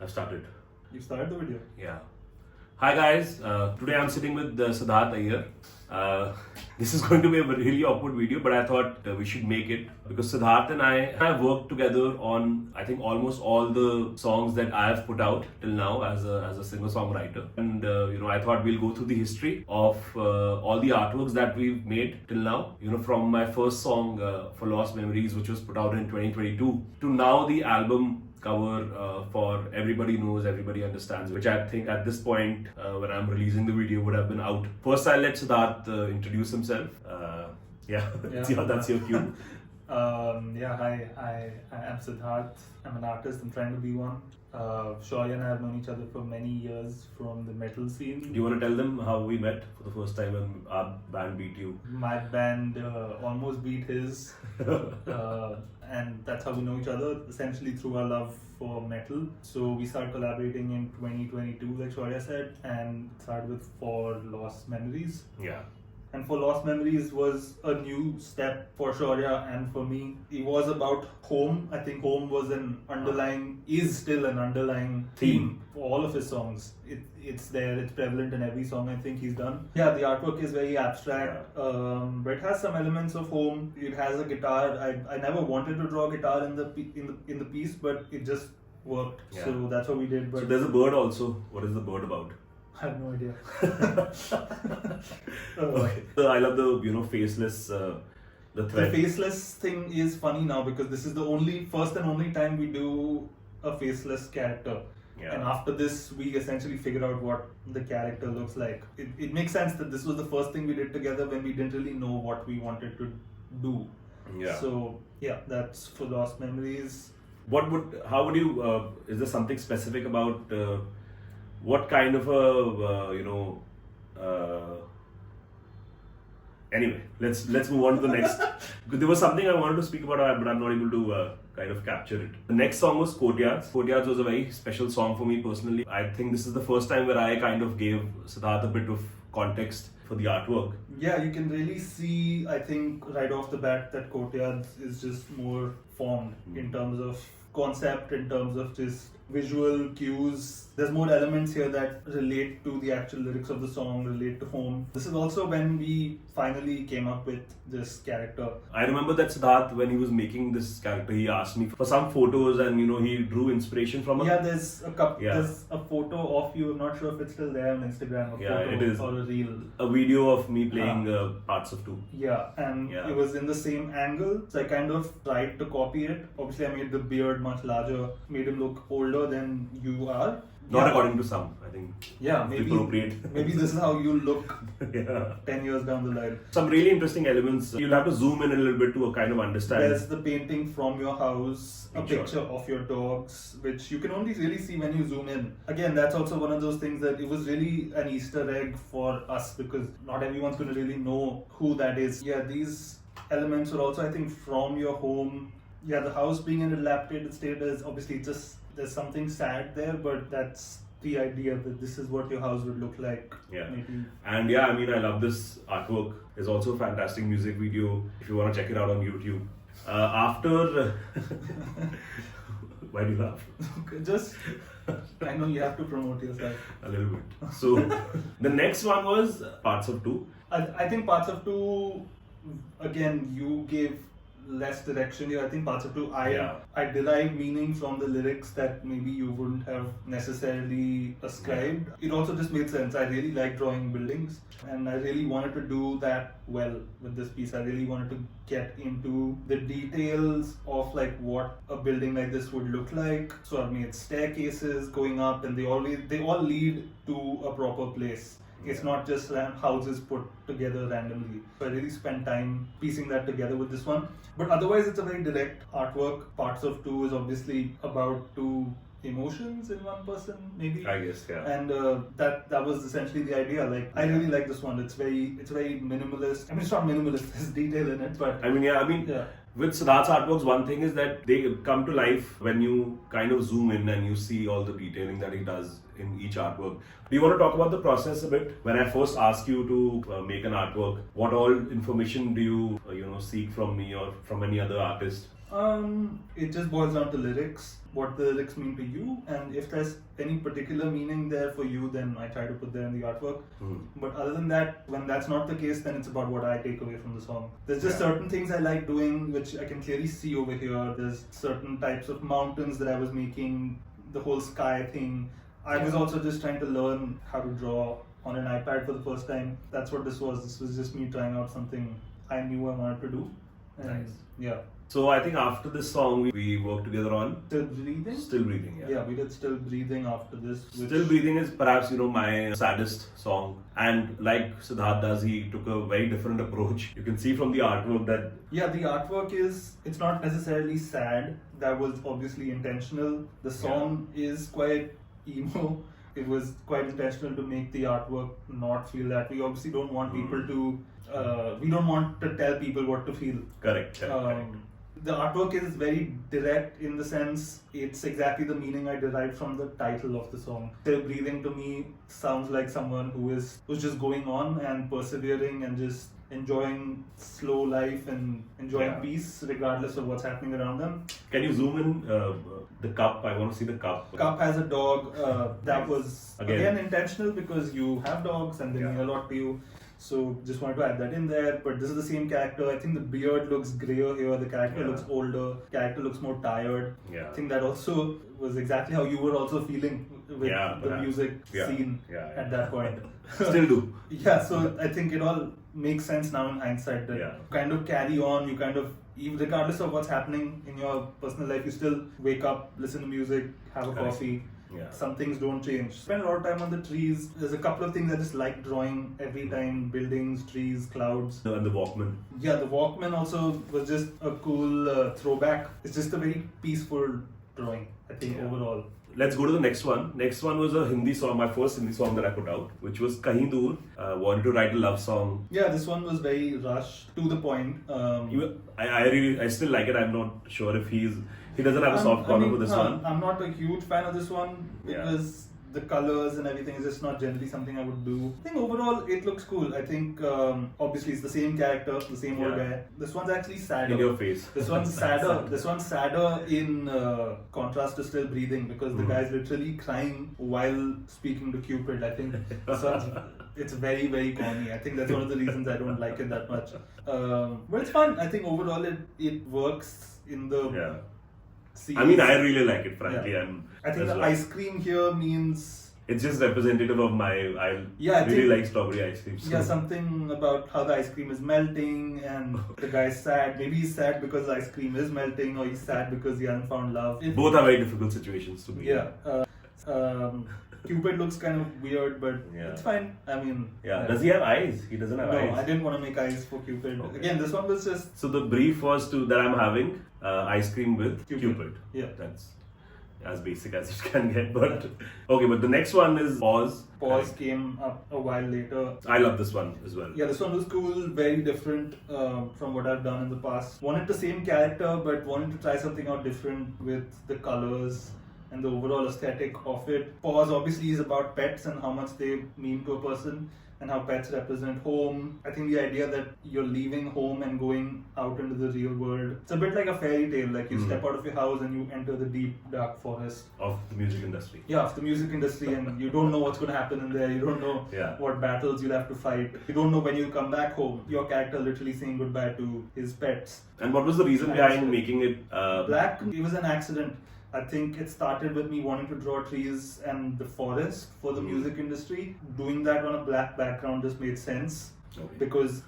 I've started. You started the video. Yeah. Hi guys. Today I'm sitting with Siddharth Iyer. This is going to be a really awkward video, but I thought we should make it because Siddharth and I have worked together on I think almost all the songs that I have put out till now as a singer-songwriter. And I thought we'll go through the history of all the artworks that we've made till now. From my first song for Lost Memories, which was put out in 2022, to now the album cover for Everybody Knows, Everybody Understands, which I think at this point, when I'm releasing the video, would have been out. First, I'll let Siddharth introduce himself. That's your cue. Hi, I am Siddharth. I'm an artist. I'm trying to be one. Shaurya and I have known each other for many years from the metal scene. Do you want to tell them how we met for the first time when our band beat you? My band almost beat his, and that's how we know each other, essentially through our love for metal. So we started collaborating in 2022, like Shaurya said, and started with For Lost Memories. Yeah. And For Lost Memories was a new step for Shaurya and for me. It was about home. I think home was is still an underlying theme for all of his songs. It's there, it's prevalent in every song I think he's done. Yeah, the artwork is very abstract, but it has some elements of home. It has a guitar. I never wanted to draw a guitar in the piece, but it just worked. Yeah. So that's what we did. But so there's a bird also. What is the bird about? I have no idea. Okay. So I love the faceless the thread. The faceless thing is funny now because this is the first and only time we do a faceless character. Yeah. And after this, we essentially figured out what the character looks like. It makes sense that this was the first thing we did together when we didn't really know what we wanted to do. Yeah. So yeah, that's For Lost Memories. How would you? Is there something specific about? What kind of anyway, let's move on to the next. Because there was something I wanted to speak about, but I'm not able to kind of capture it. The next song was Courtyards. Courtyards was a very special song for me personally. I think this is the first time where I kind of gave Siddharth a bit of context for the artwork. Yeah, you can really see, I think, right off the bat that Courtyards is just more formed in terms of concept, in terms of just visual cues. There's more elements here that relate to the actual lyrics of the song, relate to home. This is also when we finally came up with this character. I remember that Siddharth, when he was making this character, he asked me for some photos and he drew inspiration from it. Yeah, there's a photo of you. I'm not sure if it's still there on Instagram. Photo it is. Or a reel. A video of me playing parts of 2. Yeah, and it was in the same angle. So I kind of tried to copy it. Obviously, I made the beard much larger, made him look older than you are. Not according to some, I think. Yeah, maybe appropriate. Maybe this is how you look 10 years down the line. Some really interesting elements. You'll have to zoom in a little bit to kind of understand. There's the painting from your house, a picture of your dogs, which you can only really see when you zoom in. Again, that's also one of those things that it was really an Easter egg for us because not everyone's going to really know who that is. Yeah, these elements are also, I think, from your home. Yeah, the house being in a dilapidated state is obviously just there's something sad there, but that's the idea that this is what your house would look like. Yeah. Maybe. And I love this artwork. There's also a fantastic music video if you want to check it out on YouTube. After why do you laugh? Just I know you have to promote yourself. A little bit. So the next one was Parts of 2. I think Parts of 2, again, you gave less direction here. I think Parts of 2, I derive meaning from the lyrics that maybe you wouldn't have necessarily ascribed. It also just made sense. I really like drawing buildings and I really wanted to do that well with this piece. I really wanted to get into the details of like what a building like this would look like. So I made staircases going up and they all lead to a proper place. It's not just houses put together randomly. So I really spent time piecing that together with this one. But otherwise, it's a very direct artwork. Parts of 2 is obviously about 2 emotions in one person, maybe. I guess, yeah. And that was essentially the idea. Like, I really like this one. It's very minimalist. I mean, it's not minimalist. There's detail in it, but with Siddharth's artworks, one thing is that they come to life when you kind of zoom in and you see all the detailing that he does in each artwork. Do you want to talk about the process a bit? When I first asked you to make an artwork, what all information do you seek from me or from any other artist? It just boils down to lyrics, what the lyrics mean to you, and if there's any particular meaning there for you, then I try to put that in the artwork. But other than that, when that's not the case, then it's about what I take away from the song. There's just certain things I like doing, which I can clearly see over here. There's certain types of mountains that I was making, the whole sky thing. I was also just trying to learn how to draw on an iPad for the first time. That's what this was. This was just me trying out something I knew I wanted to do. And Nice. yeah. So I think after this song, we worked together on Still Breathing? Still Breathing. Yeah. Yeah, we did Still Breathing after this. Still Breathing is perhaps, my saddest song. And like Siddharth does, he took a very different approach. You can see from the artwork that... Yeah, the artwork it's not necessarily sad. That was obviously intentional. The song is quite emo. It was quite intentional to make the artwork not feel that. We obviously don't want people to... we don't want to tell people what to feel. Correct. The artwork is very direct in the sense it's exactly the meaning I derived from the title of the song. Still Breathing to me sounds like someone who's just going on and persevering and just enjoying slow life and enjoying peace regardless of what's happening around them. Can you zoom in the cup? I want to see the cup. Cup has a dog. That was again intentional because you have dogs and they mean a lot to you. So just wanted to add that in there. But this is the same character. I think the beard looks grayer here. The character looks older. Character looks more tired. I think that also was exactly how you were also feeling with the music scene at that point. Still do. So I think it all makes sense now in hindsight that you kind of carry on. You kind of, regardless of what's happening in your personal life, you still wake up, listen to music, have a coffee. Some things don't change. Spend a lot of time on the trees. There's a couple of things I just like drawing every time. Buildings, trees, clouds. And the Walkman. Yeah, the Walkman also was just a cool throwback. It's just a very peaceful drawing, I think, overall. Let's go to the next one. Next one was a Hindi song, my first Hindi song that I put out, which was Kahin Dur. Wanted to write a love song. Yeah, this one was very rushed, to the point. I still like it. I'm not sure if he doesn't have a soft corner for this one. I'm not a huge fan of this one because the colors and everything is just not generally something I would do. I think overall it looks cool. I think obviously it's the same character, the same old guy. This one's actually sadder. In your face. This one's sadder. This one's sadder in contrast to Still Breathing because the guy's literally crying while speaking to Cupid. I think this one's it's very, very corny. I think that's one of the reasons I don't like it that much. But it's fun. I think overall it works in the series. I mean, I really like it, frankly. I think the ice cream here means... It's just representative of I really like strawberry ice cream. So. Yeah, something about how the ice cream is melting and the guy's sad. Maybe he's sad because the ice cream is melting or he's sad because he hasn't found love. Both are very difficult situations to be in. Cupid looks kind of weird, but it's fine. I mean... Does he have eyes? He doesn't have eyes. No, I didn't want to make eyes for Cupid. Okay. Again, this one was just... So the brief was that I'm having ice cream with Cupid. Yeah. That's as basic as it can get. But okay, but the next one is Pause. Pause came up a while later. I love this one as well. Yeah, this one was cool, very different from what I've done in the past. Wanted the same character, but wanted to try something out different with the colors and the overall aesthetic of it. Pause obviously is about pets and how much they mean to a person and how pets represent home. I think the idea that you're leaving home and going out into the real world, it's a bit like a fairy tale, like you step out of your house and you enter the deep dark forest. Of the music industry. Yeah, of the music industry, and you don't know what's going to happen in there, you don't know what battles you'll have to fight, you don't know when you'll come back home. Your character literally saying goodbye to his pets. And what was the reason behind making it black? It was an accident. I think it started with me wanting to draw trees and the forest for the music industry. Doing that on a black background just made sense because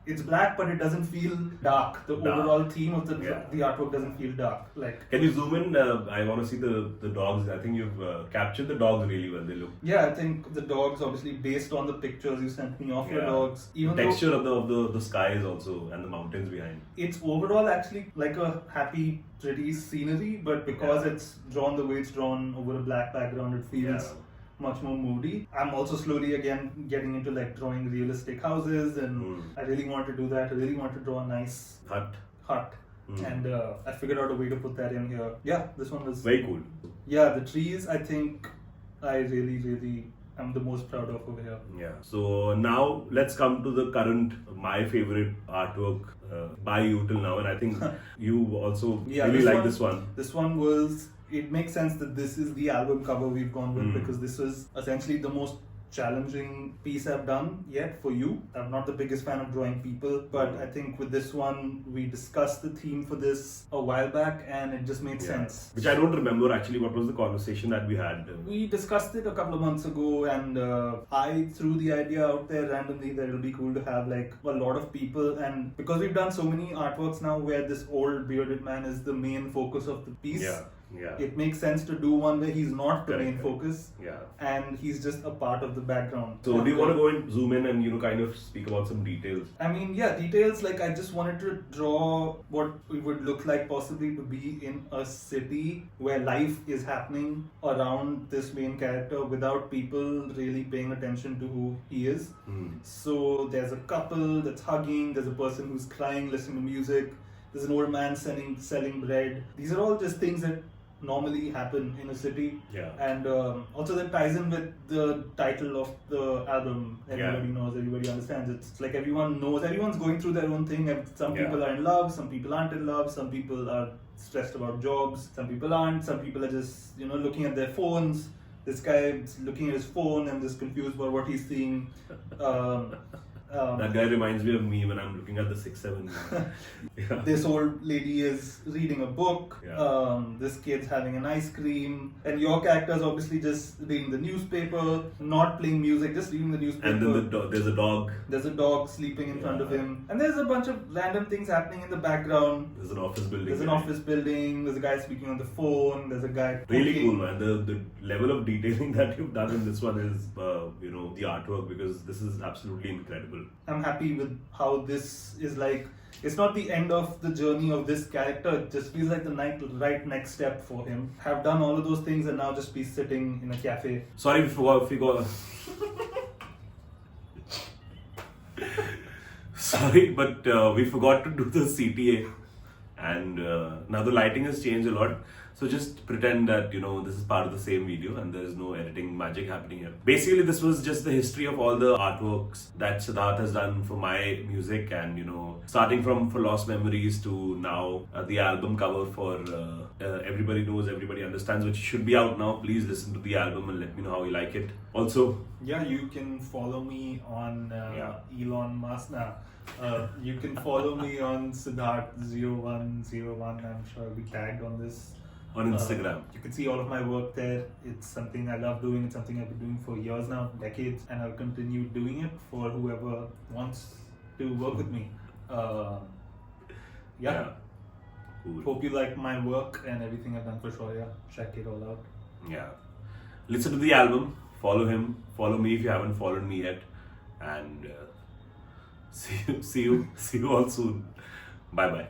it's black but it doesn't feel dark. The overall theme of the artwork doesn't feel dark. Like, can you zoom in? I want to see the dogs. I think you've captured the dogs really well. They look. Yeah, I think the dogs obviously based on the pictures you sent me of your dogs. Even the texture of the skies also and the mountains behind. It's overall actually like a happy, pretty scenery, but because it's drawn the way it's drawn over a black background, it feels much more moody. I'm also slowly again getting into like drawing realistic houses, and I really want to do that. I really want to draw a nice hut. And I figured out a way to put that in here. Yeah, this one was very cool. Yeah, the trees, I think I really I'm the most proud of over here. Yeah. So now let's come to the current, my favorite artwork by you till now, and I think you also really like this one. This one was. It makes sense that this is the album cover we've gone with because this was essentially the most challenging piece I've done yet for you. I'm not the biggest fan of drawing people, but I think with this one we discussed the theme for this a while back and it just made sense. Which I don't remember actually what was the conversation that we had. We discussed it a couple of months ago and I threw the idea out there randomly that it'll be cool to have like a lot of people, and because we've done so many artworks now where this old bearded man is the main focus of the piece. It makes sense to do one where he's not the main focus and he's just a part of the background. So do you want to go and zoom in and kind of speak about some details? I mean, details, like I just wanted to draw what it would look like possibly to be in a city where life is happening around this main character without people really paying attention to who he is. So there's a couple that's hugging, there's a person who's crying, listening to music, there's an old man selling bread. These are all just things that normally happen in a city, and also that ties in with the title of the album. Everybody knows, everybody understands. It's like everyone knows, everyone's going through their own thing, and some people are in love, some people aren't in love, some people are stressed about jobs, some people aren't, some people are just looking at their phones. This guy is looking at his phone and just confused about what he's seeing. That guy reminds me of me when I'm looking at the 6-7. This old lady is reading a book. This kid's having an ice cream. And your character's obviously just reading the newspaper, not playing music, just reading the newspaper. And then there's a dog. There's a dog sleeping in front of him. And there's a bunch of random things happening in the background. There's an office building. There's a guy speaking on the phone. There's a guy really cool, man. The level of detailing that you've done in this one is, the artwork, because this is absolutely incredible. I'm happy with how this is like. It's not the end of the journey of this character. It just feels like the right next step for him. Have done all of those things and now just be sitting in a cafe. Sorry, we forgot. Sorry, but we forgot to do the CTA, and now the lighting has changed a lot. So just pretend that this is part of the same video and there is no editing magic happening here. Basically, this was just the history of all the artworks that Siddharth has done for my music, and starting from For Lost Memories to now the album cover for Everybody Knows, Everybody Understands, which should be out now. Please listen to the album and let me know how you like it. Also, you can follow me on Elon Musk. You can follow me on Siddharth0101. I'm sure I'll be tagged on this. On Instagram. You can see all of my work there. It's something I love doing. It's something I've been doing for years now, decades, and I'll continue doing it for whoever wants to work with me. Cool. Hope you like my work and everything I've done for Shoya. Check it all out. Listen to the album. Follow him. Follow me if you haven't followed me yet. And see you all soon. Bye bye.